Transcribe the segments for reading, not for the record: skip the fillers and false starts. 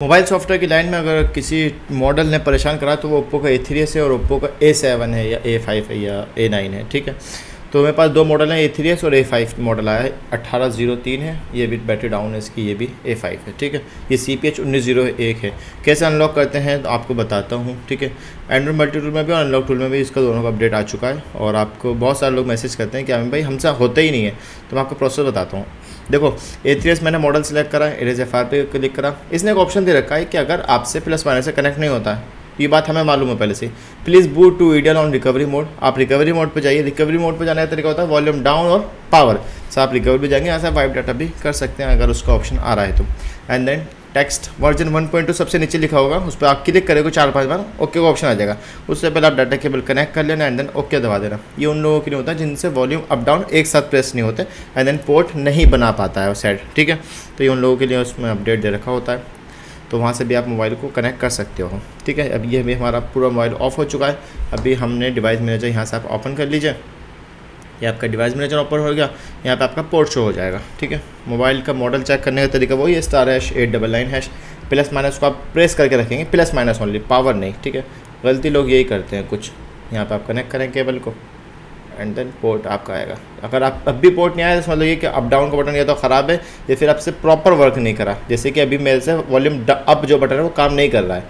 Mobile software की line में अगर किसी मॉडल ने परेशान करा तो वो ओप्पो का A3s है और ओप्पो का A7 है या A5 है या A9 है। ठीक है, तो मेरे पास दो मॉडल हैं, A3s और A5 मॉडल आया है। 1803 है, ये भी बैटरी डाउन है इसकी, ये भी A5 है। ठीक है, ये CPH 1901 है। कैसे अनलॉक करते हैं तो आपको बताता हूँ। ठीक है, एंड्रॉइड मल्टी टूल में भी और अनलॉक टूल में भी इसका दोनों का अपडेट आ चुका है। और आपको बहुत सारे लोग मैसेज करते हैं कि अमित भाई हमसे होता ही नहीं है, तो मैं आपको प्रोसेस बताता हूँ। देखो, A3s मैंने मॉडल सेलेक्ट करा, इरेज FR पे क्लिक करा। इसने एक ऑप्शन दे रखा है कि अगर आपसे प्लस माइनस से कनेक्ट नहीं होता है, ये बात हमें मालूम है पहले से, please boot to IDEAL on recovery mode. आप रिकवरी मोड पे जाइए। रिकवरी मोड पे जाने का तरीका होता है वॉल्यूम डाउन और पावर से आप रिकवरी पे जाएंगे। यहाँ से वाइप डाटा भी कर सकते हैं अगर उसका ऑप्शन आ रहा है तो। एंड देन टेक्स्ट वर्जन 1.2 सबसे नीचे लिखा होगा, उस पर आप क्लिक करेंगे 4-5 बार, ओके का ऑप्शन आ जाएगा। उससे पहले आप डाटा केबल कनेक्ट कर लेना एंड देन ओके दबा देना। ये उन लोगों के लिए होता है जिनसे वॉल्यूम अप डाउन एक साथ प्रेस नहीं होते एंड देन पोर्ट नहीं बना पाता है वो साइड। ठीक है, तो ये उन लोगों के लिए उसमें अपडेट दे रखा होता है, तो वहाँ से भी आप मोबाइल को कनेक्ट कर सकते हो। ठीक है, अब ये भी हमारा पूरा मोबाइल ऑफ हो चुका है। अभी हमने डिवाइस मैनेजर यहाँ से आप ओपन कर लीजिए, ये आपका डिवाइस मैनेजर ओपन हो गया। यहाँ पे आपका पोर्ट शो हो जाएगा। ठीक है, मोबाइल का मॉडल चेक करने का तरीका वही है, *899#, प्लस माइनस को आप प्रेस करके रखेंगे, प्लस माइनस ओनली, पावर नहीं। ठीक है, गलती लोग यही करते हैं कुछ। यहाँ पे आप कनेक्ट करें केबल को एंड देन पोर्ट आपका आएगा। अगर आप अब भी पोर्ट नहीं आया तो मतलब ये कि अप डाउन का बटन या तो ख़राब है या फिर आपसे प्रॉपर वर्क नहीं करा। जैसे कि अभी मेरे से वॉल्यूम अप जो बटन है वो काम नहीं कर रहा है,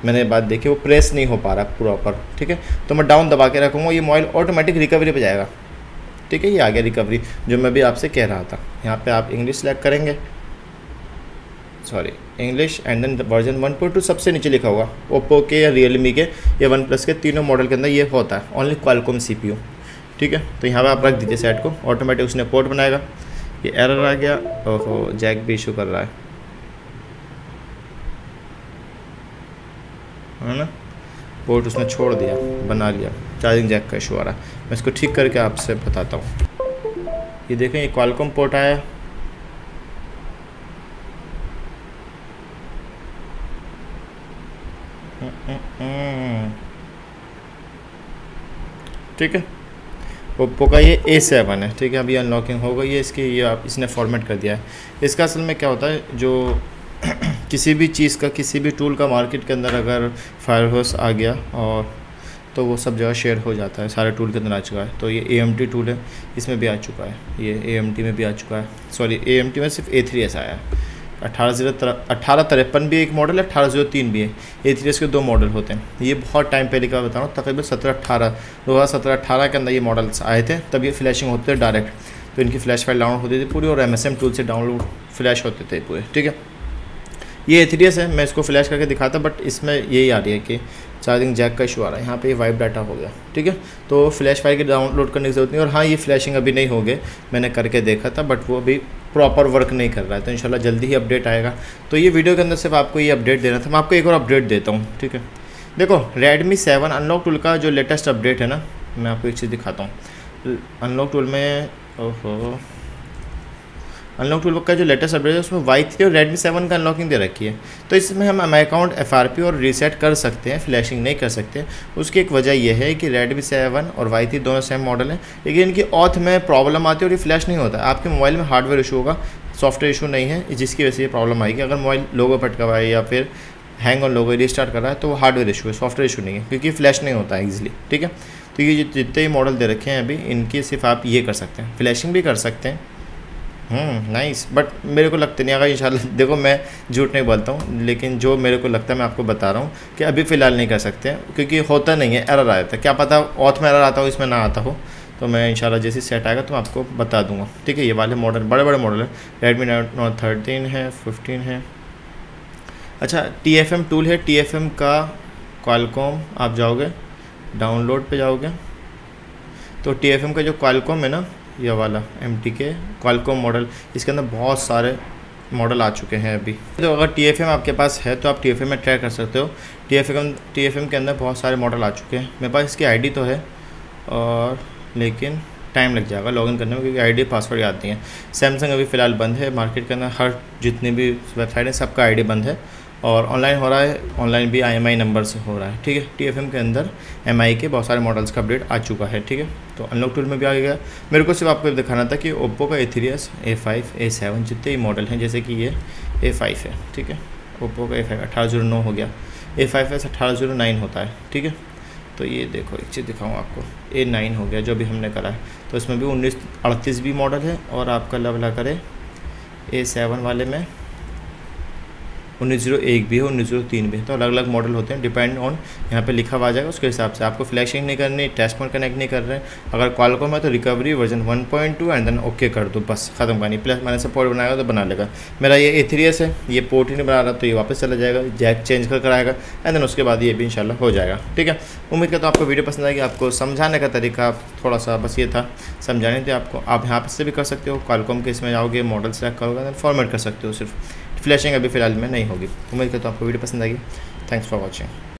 मैंने बात देखी, वो प्रेस नहीं हो पा रहा प्रॉपर। ठीक है, तो मैं डाउन दबा के रखूँगा, ये मोबाइल ऑटोमेटिक रिकवरी पे जाएगा। ठीक है, ये आ गया रिकवरी जो मैं भी आपसे कह रहा था। यहाँ पे आप इंग्लिश सेलेक्ट करेंगे, sorry English, and then version 1.2 सबसे नीचे लिखा होगा। ओप्पो के या रियलमी के या वन प्लस के तीनों मॉडल के अंदर ये होता है, ओनली क्वालकॉम CPU। ठीक है, तो यहाँ पे आप रख दीजिए सेट को, ऑटोमेटिक उसने पोर्ट बनाएगा। ये एरर आ गया, ओहो जैक भी इशू कर रहा है ना, पोर्ट उसने छोड़ दिया, बना लिया, चार्जिंग जैक का इशू आ रहा है। मैं इसको ठीक करके आपसे बताता हूँ। ये देखें, ये क्वालकॉम पोर्ट आया, ठीक है, ओप्पो का ये A7 है। ठीक है, अभी अनलॉकिंग हो गई है इसकी, ये आप इसने फॉर्मेट कर दिया है। इसका असल में क्या होता है, जो किसी भी चीज़ का, किसी भी टूल का मार्केट के अंदर अगर फायरफॉक्स आ गया और तो वो सब जगह शेयर हो जाता है, सारे टूल के अंदर आ चुका है। तो ये AMT टूल है, इसमें भी आ चुका है, ये AMT में भी आ चुका है। सॉरी, AMT में सिर्फ A3s आया है। 1853 भी एक मॉडल है, 1803 भी है। A3s के दो मॉडल होते हैं। ये बहुत टाइम पहले का बता रहा हूँ, तकरीबन 2017-18 के अंदर ये मॉडल्स आए थे, तब ये फ्लैशिंग होते थे डायरेक्ट, तो इनकी फ्लैश फाइल डाउनलोड होती थी पूरी और MSM टूल से डाउनलोड फ्लैश होते थे पूरे। ठीक है, ये A3s है, मैं इसको फ्लैश करके दिखाता, बट इसमें यही आ रही है कि चार्जिंग जैक का इशू आ रहा है। यहाँ पे वाइप डाटा हो गया। ठीक है, तो फ्लैश फाइल की डाउनलोड करने की ज़रूरत नहीं। और हाँ, ये फ्लैशिंग अभी नहीं हो गए, मैंने करके देखा था, बट वो अभी प्रॉपर वर्क नहीं कर रहा है, तो इंशाल्लाह जल्दी ही अपडेट आएगा। तो ये वीडियो के अंदर सिर्फ आपको ये अपडेट देना था। मैं आपको एक और अपडेट देता हूँ। ठीक है, देखो Redmi 7 अनलॉक टूल का जो लेटेस्ट अपडेट है ना, मैं आपको एक चीज़ दिखाता हूँ। अनलॉक टूल में अनलॉक टूल का जो लेटेस्ट अपडेट है उसमें Y3 और Redmi 7 का अनलॉकिंग दे रखी है। तो इसमें हम माई अकाउंट FRP और रीसेट कर सकते हैं, फ्लैशिंग नहीं कर सकते। उसकी एक वजह यह है कि Redmi 7 और Y3 दोनों सेम मॉडल हैं, लेकिन इनकी ऑथ में प्रॉब्लम आती है और ये फ्लैश नहीं होता। आपके मोबाइल में हार्डवेयर इशू होगा, सॉफ्टवेयर इशू नहीं है, जिसकी वजह से ये प्रॉब्लम आएगी। अगर मोबाइल लोगो पटका हुआ है या फिर हैंग ऑन लोगो रिस्टार्ट कर रहा है तो वो हार्डवेयर इशू है, सॉफ्टवेयर इशू नहीं है, क्योंकि फ्लैश नहीं होता है ईजिली। ठीक है, तो ये जितने ही मॉडल दे रखे हैं अभी, इनकी सिर्फ आप ये कर सकते हैं, फ्लैशिंग भी कर सकते हैं। नाइस, बट मेरे को लगता नहीं। अगर इंशाल्लाह, देखो मैं झूठ नहीं बोलता हूँ, लेकिन जो मेरे को लगता है मैं आपको बता रहा हूँ कि अभी फ़िलहाल नहीं कर सकते हैं, क्योंकि होता नहीं है, एरर आ जाता है। क्या पता ऑथ में एरर आता हो, इसमें ना आता हो। तो मैं इंशाल्लाह जैसे सेट आएगा तो मैं आपको बता दूंगा। ठीक है, ये वाले मॉडल बड़े बड़े मॉडल हैं। Redmi Note 13 है, 15 है। अच्छा, TFM टूल है, TFM का क्वालकॉम, आप जाओगे डाउनलोड पे जाओगे तो TFM का जो क्वालकॉम है ना, यह वाला MTK क्वालकॉम मॉडल, इसके अंदर बहुत सारे मॉडल आ चुके हैं अभी। तो अगर TFM आपके पास है तो आप TFM में ट्राई कर सकते हो। TFM के अंदर बहुत सारे मॉडल आ चुके हैं। मेरे पास इसकी ID तो है, और लेकिन टाइम लग जाएगा लॉगिन करने में, क्योंकि ID पासवर्ड याद नहीं है। सैमसंग अभी फ़िलहाल बंद है, मार्केट के अंदर हर जितनी भी वेबसाइट है सबका ID बंद है, और ऑनलाइन हो रहा है, ऑनलाइन भी IMI नंबर से हो रहा है। ठीक है, TFM के अंदर MI के बहुत सारे मॉडल्स का अपडेट आ चुका है। ठीक है, तो अनलॉक टूल में भी आ गया। मेरे को सिर्फ आपको दिखाना था कि ओप्पो का A3s, A5, A7 जितने ही मॉडल हैं, जैसे कि ये A5 है। ठीक है, ओप्पो का A5 1809 हो गया, A5s 1809 होता है, ठीक है। तो ये देखो एक चीज़ दिखाऊँ आपको, A9 हो गया जो भी हमने करा है, तो इसमें भी 1938 भी मॉडल है, और आपका लवला करे A7 वाले में 1901 भी है, 1903 भी है। तो अलग अलग मॉडल होते हैं, डिपेंड ऑन यहाँ पे लिखा हुआ आ जाएगा, उसके हिसाब से आपको फ्लैशिंग नहीं करनी, टेस्ट मोड कनेक्ट नहीं कर रहे हैं। अगर क्वालकॉम है तो recovery version 1.2 and then okay कर दो, बस खत्म करनी। प्लस मैंने से पोर्ट बनाएगा तो बना लेगा। मेरा ये A3s है, ये पोर्ट ही नहीं बना रहा तो ये वापस चला जाएगा, जैक चेंज कर कराएगा एंड देन उसके बाद ये भी इंशाल्लाह हो जाएगा, ठीक है। उम्मीद करता हूँ आपको वीडियो पसंद आएगी। आपको समझाने का तरीका थोड़ा सा बस ये था, समझाने थे आपको। आप यहाँ से भी कर सकते हो, क्वालकॉम के इसमें जाओगे, मॉडल सेलेक्ट करोगे, देन फॉर्मेट कर सकते हो। सिर्फ फ्लैशिंग अभी फ़िलहाल में नहीं होगी। उम्मीद करता हूँ आपको वीडियो पसंद आएगी। Thanks for watching.